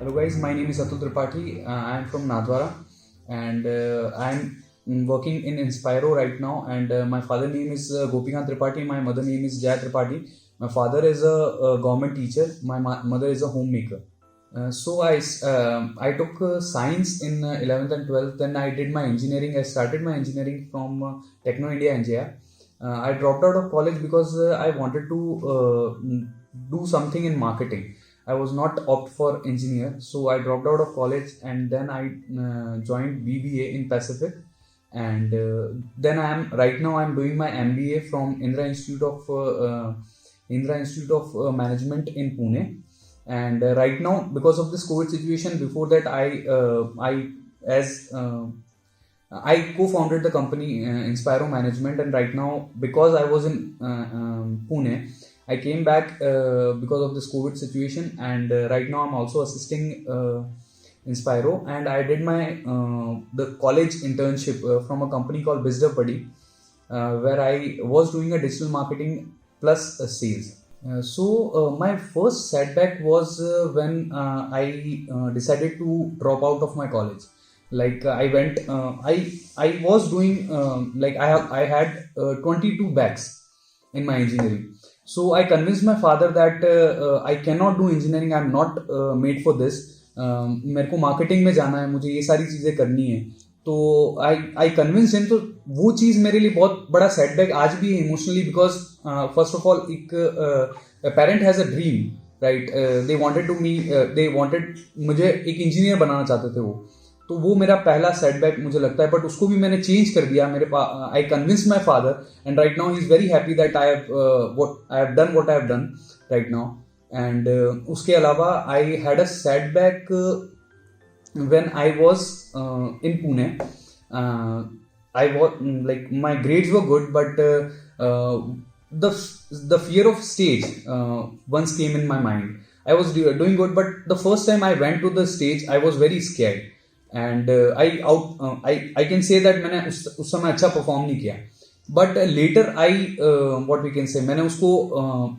Hello guys, my name is Atul Tripathi. I am from Nadwara and I am working in Inspiro right now. And my father name is Gopikant Tripathi. My mother name is Jaya Tripathi. My father is a government teacher. My mother is a homemaker. I took science in 11th and 12th. Then I did my engineering. I started my engineering from Techno India NJR. I dropped out of college because I wanted to do something in marketing. I was not opt for engineer, so I dropped out of college and then I joined BBA in Pacific, and then I'm doing my MBA from Indra Institute of Management in Pune. And right now, because of this COVID situation, before that I co-founded the company Inspiro Management, and right now because I was in Pune, I came back because of this COVID situation, and right now I'm also assisting Inspiro, and I did my the college internship from a company called BizDev Buddy, where I was doing a digital marketing plus sales. My first setback was when I decided to drop out of my college. I was doing I had 22 backs in my engineering. So I convinced my father that I cannot do engineering. I'm not made for this. मेरे को marketing में जाना है, मुझे ये सारी चीज़ें करनी है. तो आई कन्विंस हिम. तो वो चीज़ मेरे लिए बहुत बड़ा सेटबैक आज भी है emotionally, because first of all एक parent has a dream, right. They wanted मुझे एक इंजीनियर बनाना चाहते थे वो. तो वो मेरा पहला सेटबैक मुझे लगता है, बट उसको भी मैंने चेंज कर दिया. I convince my father and right now he is very happy that I have done what I have done right now. And उसके अलावा I had a setback when I was in Pune. I was my grades were good, but the fear of stage once came in my mind. I was doing good, but the first time I went to the stage, I was very scared, and I can say that मैंने उस समय अच्छा perform नहीं किया. But later what we can say मैंने उसको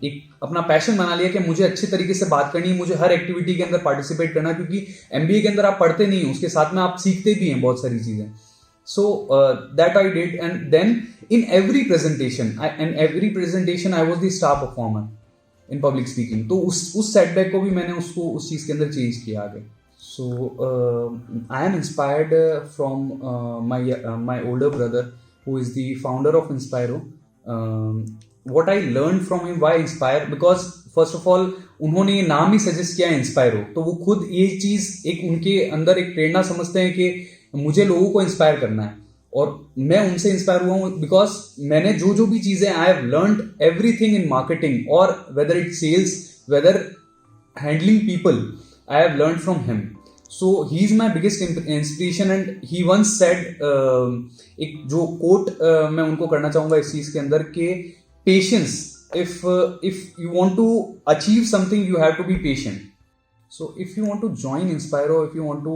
एक अपना पैशन बना लिया कि मुझे अच्छे तरीके से बात करनी है, मुझे हर एक्टिविटी के अंदर पार्टिसिपेट करना, क्योंकि एमबीए के अंदर आप पढ़ते नहीं हो, उसके साथ में आप सीखते भी हैं बहुत सारी चीज़ें. So that I did, and then in every presentation I was the star performer in public speaking. तो उस सेटबैक को भी मैंने उसको उस चीज़ के अंदर चेंज किया आगे. So I am inspired from my older brother who is the founder of Inspiro. What I learned from him, why Inspire, because first of all उन्होंने ये नाम ही सजेस्ट किया इंस्पायरो, तो वो खुद ये चीज़ एक उनके अंदर एक प्रेरणा समझते हैं कि मुझे लोगों को इंस्पायर करना है, और मैं उनसे इंस्पायर हुआ हूँ बिकॉज मैंने जो भी चीज़ें I have learned everything in marketing, और whether it sales, whether handling people, I have learned from him. So he is my biggest inspiration, and he once said एक जो कोट मैं उनको करना चाहूँगा इस चीज़ के अंदर के patience. If you want to achieve something, you have to be patient. So if you want to join Inspiro, if you want to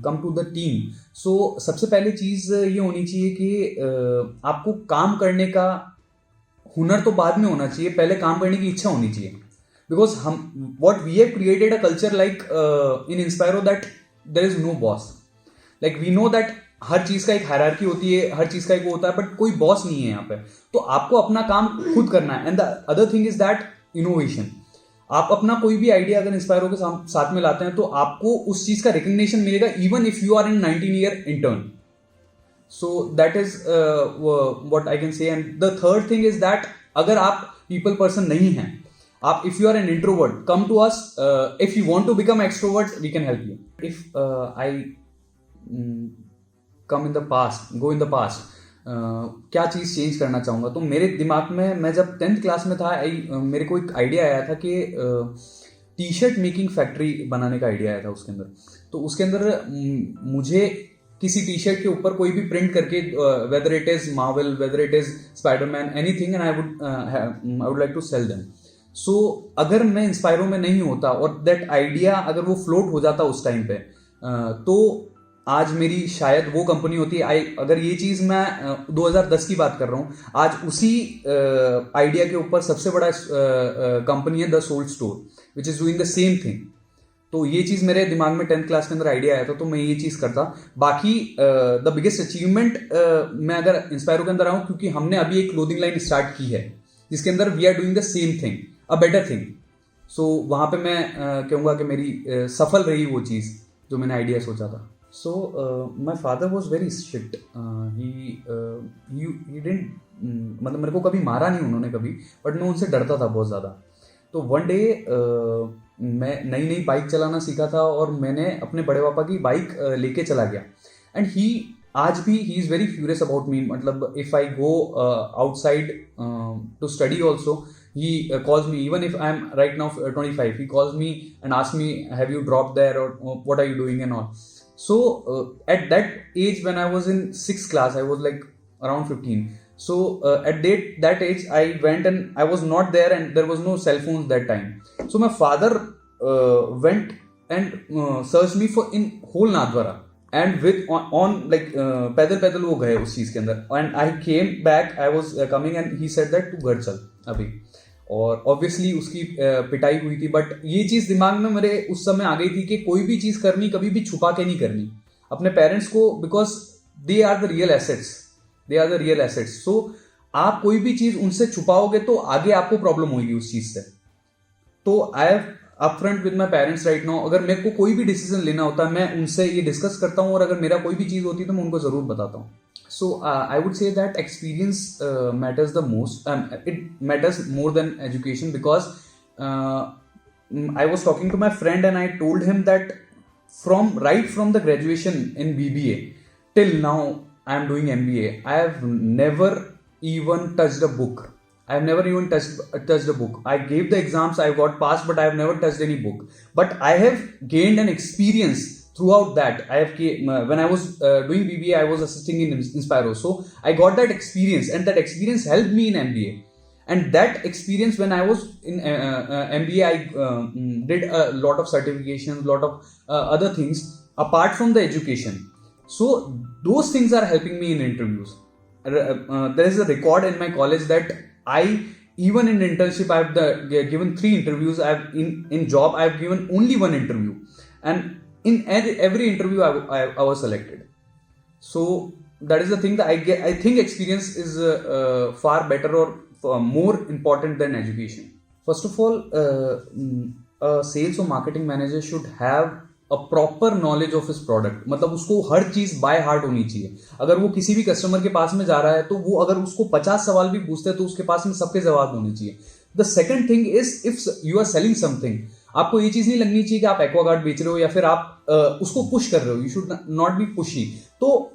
come to the team, so सबसे पहले चीज़ ये होनी चाहिए कि आपको काम करने का हुनर तो बाद में होना चाहिए, पहले काम करने की इच्छा होनी चाहिए. Because what we have created a culture like in Inspiro that there is no boss. Like we know that हर चीज़ का एक हायरार्की होती है, हर चीज़ का एक वो होता है, बट कोई बॉस नहीं है यहाँ पे. तो आपको अपना काम खुद करना है. And the other thing is that innovation. आप अपना कोई भी आइडिया अगर इंस्पायरो के साथ में लाते हैं तो आपको उस चीज़ का रिकग्निशन मिलेगा, even if you are in 19 year intern. So that is what I can say. And the third thing is that अगर आप पीपल पर्सन नहीं हैं, आप if you are an introvert, come to us. If you want to become extrovert, we can help you. If I come in the past, go in the past, क्या चीज़ change करना चाहूँगा, तो मेरे दिमाग में मैं जब 10th क्लास में था मेरे को एक आइडिया आया था कि टी शर्ट मेकिंग फैक्ट्री बनाने का आइडिया आया था उसके अंदर. तो उसके अंदर मुझे किसी टी शर्ट के ऊपर कोई भी प्रिंट करके, whether it is Marvel, whether it is Spiderman, anything, and I would like to sell them. So अगर मैं इंस्पायरो में नहीं होता और दैट आइडिया अगर वो फ्लोट हो जाता उस टाइम पे, तो आज मेरी शायद वो कंपनी होती है. अगर ये चीज़ मैं 2010 की बात कर रहा हूँ, आज उसी आइडिया के ऊपर सबसे बड़ा कंपनी है the sold store, which is doing the same thing. तो ये चीज़ मेरे दिमाग में 10th क्लास के अंदर आइडिया आया था, तो मैं ये चीज़ करता। बाकी द बिगेस्ट अचीवमेंट मैं अगर इंस्पायरो के अंदर आऊँ, क्योंकि हमने अभी एक क्लोथिंग लाइन स्टार्ट की है जिसके अंदर we are doing the same thing, a better thing. So वहाँ पे मैं कहूँगा कि मेरी सफल रही वो चीज़ जो मैंने आइडिया सोचा था। So my father was very strict. He didn't, मतलब मेरे को कभी मारा नहीं उन्होंने कभी, बट मैं उनसे डरता था बहुत ज़्यादा। तो वन डे मैं नई नई बाइक चलाना सीखा था और मैंने अपने बड़े पापा की बाइक लेके चला गया। एंड ही आज भी he is very furious about me. मतलब if I go outside to study also, he calls me, even if I am right now 25, he calls me and asks me, have you dropped there, or what are you doing and all. So at that age, when I was in 6th class, I was like around 15. So at that age, I went and I was not there, and there was no cell phones that time. So my father went and searched me for in whole Nadwara, and with on like पैदल वो गए उस चीज़ के अंदर, and I came back, I was coming, and he said that तू घर चल अभी। और ऑब्वियसली उसकी पिटाई हुई थी, बट ये चीज़ दिमाग में मेरे उस समय आ गई थी कि कोई भी चीज़ करनी कभी भी छुपा के नहीं करनी अपने पेरेंट्स को, because they are the real assets, they are the real assets. So आप कोई भी चीज़ उनसे छुपाओगे तो आगे आपको प्रॉब्लम होगी उस चीज़ से। तो I have upfront with my parents right now. अगर मेरे को कोई भी डिसीजन लेना होता है मैं उनसे ये डिस्कस करता हूँ, और अगर मेरा कोई भी चीज़ होती है तो मैं उनको ज़रूर बताता हूँ। So I would say that experience matters the most. It matters more than education, because I was talking to my friend and I told him that right from the graduation in BBA till now I am doing MBA, I have never even touched a book. I have never even touched a book. I gave the exams, I got passed, but I have never touched any book. But I have gained an experience throughout that. When I was doing BBA, I was assisting in Inspiro, so I got that experience, and that experience helped me in MBA. And that experience, when I was in MBA, I did a lot of certifications, lot of other things apart from the education. So those things are helping me in interviews. There is a record in my college that even in internship, I've given 3 interviews. In job, I've given only 1 interview, and in every interview I was selected. So that is the thing that I think experience is far better or more important than education. First of all, a sales or marketing manager should have a proper knowledge of his product. मतलब उसको हर चीज़ by heart होनी चाहिए। अगर वो किसी भी customer के पास में जा रहा है तो वो अगर उसको 50 सवाल भी पूछते हैं तो उसके पास में सबके जवाब होने चाहिए। The second thing is, if you are selling something, आपको ये चीज़ नहीं लगनी चाहिए कि आप एक्वागार्ड बेच रहे हो या फिर आप उसको पुश कर रहे हो। You should not be pushy. तो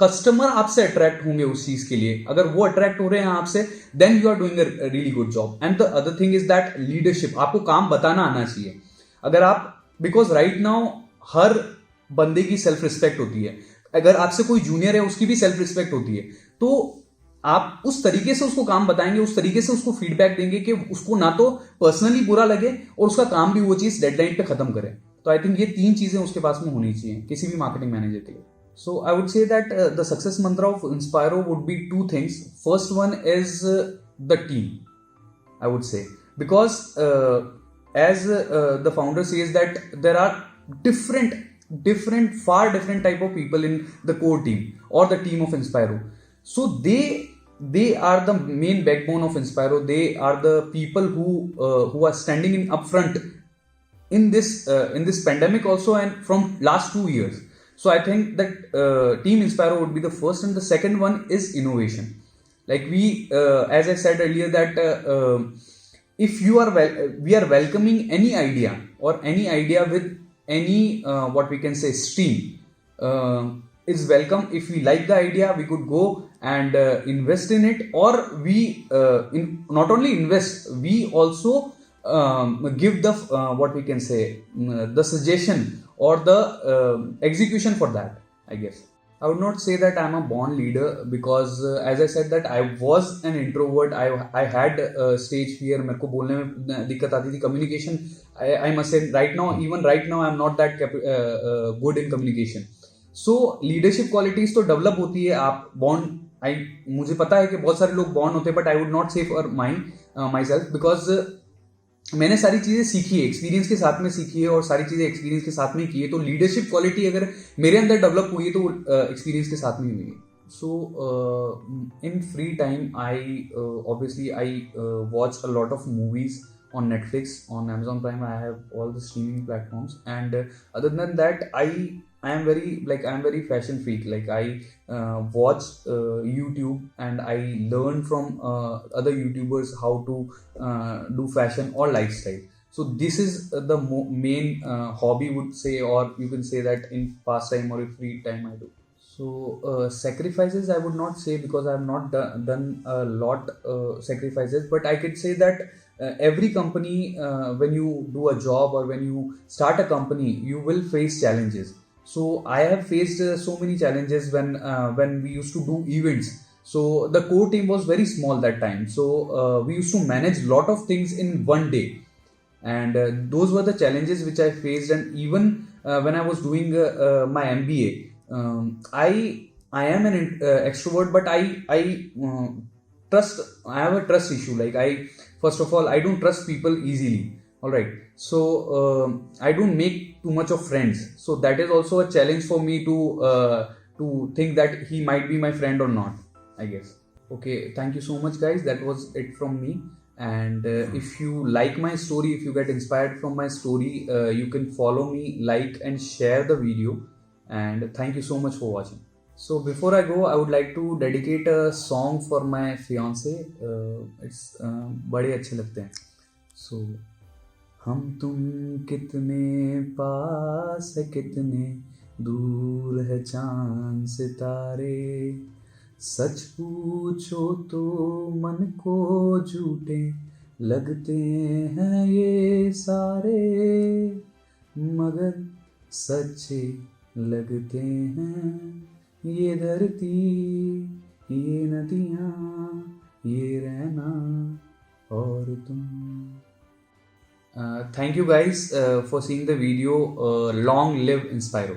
कस्टमर आपसे अट्रैक्ट होंगे उस चीज़ के लिए। अगर वो अट्रैक्ट हो रहे हैं आपसे, then you are doing a really good job. And the other thing is that leadership, आपको काम बताना आना चाहिए। अगर आप, बिकॉज राइट नाउ हर बंदे की सेल्फ रिस्पेक्ट होती है। अगर आपसे कोई जूनियर है उसकी भी सेल्फ रिस्पेक्ट होती है। तो आप उस तरीके से उसको काम बताएंगे, उस तरीके से उसको फीडबैक देंगे कि उसको ना तो पर्सनली बुरा लगे और उसका काम भी वो चीज़ डेडलाइन पे खत्म करे। तो आई थिंक ये 3 चीज़ें उसके पास में होनी चाहिए किसी भी मार्केटिंग मैनेजर के लिए। So I would say that the success mantra of Inspiro would be 2 things. First one is the team, I would say, because as the founder says that there are far different type of people in the core team or the team of Inspiro. So they are the main backbone of Inspiro. They are the people who are standing in upfront in this pandemic also, and from last 2 years. So I think that Team Inspiro would be the first, and the second one is innovation. Like as I said earlier, that if we are welcoming any idea or any idea with any what we can say stream is welcome. If we like the idea, we could go and invest in it, or we not only invest, we also give the what we can say the suggestion or the execution for that, I guess. I would not say that I'm a born leader, because as I said that I was an introvert. I had stage fear. मेरे को बोलने में दिक्कत आती थी, communication. I must say even right now I'm not that good in communication. So leadership qualities तो develop होती है। आप मुझे पता है कि बहुत सारे लोग born होते हैं, but I would not say for myself, because मैंने सारी चीज़ें सीखी है, एक्सपीरियंस के साथ में सीखी है और सारी चीज़ें एक्सपीरियंस के साथ में की है। तो लीडरशिप क्वालिटी अगर मेरे अंदर डेवलप हुई है तो एक्सपीरियंस के साथ में ही हुई है। So in free time, I obviously I watch a lot of movies on Netflix, on Amazon Prime. I have all the streaming platforms, and other than that, I am very fashion freak. Like I watch YouTube and I learn from other YouTubers how to do fashion or lifestyle. So this is the main hobby, would say, or you can say that in pastime or in free time I do. So sacrifices I would not say, because I have not done a lot sacrifices, but I could say that every company, when you do a job or when you start a company, you will face challenges. So I have faced so many challenges when we used to do events. So the core team was very small that time. So we used to manage lot of things in one day, and those were the challenges which I faced. And even when I was doing my MBA, I am an extrovert, but I trust. I have a trust issue. Like I, first of all, I don't trust people easily. All right, so I don't make too much of friends. So that is also a challenge for me to think that he might be my friend or not, I guess. Okay, thank you so much, guys. That was it from me. And if you like my story, if you get inspired from my story, you can follow me, like, and share the video. And thank you so much for watching. So before I go, I would like to dedicate a song for my fiance. It's बड़े अच्छे लगते हैं. So हम तुम कितने पास है, कितने दूर है चांद सितारे, सच पूछो तो मन को झूठे लगते हैं ये सारे, मगर सच्चे लगते हैं ये धरती, ये नदियाँ, ये रहना और तुम. Thank you guys for seeing the video. Long live Inspiro.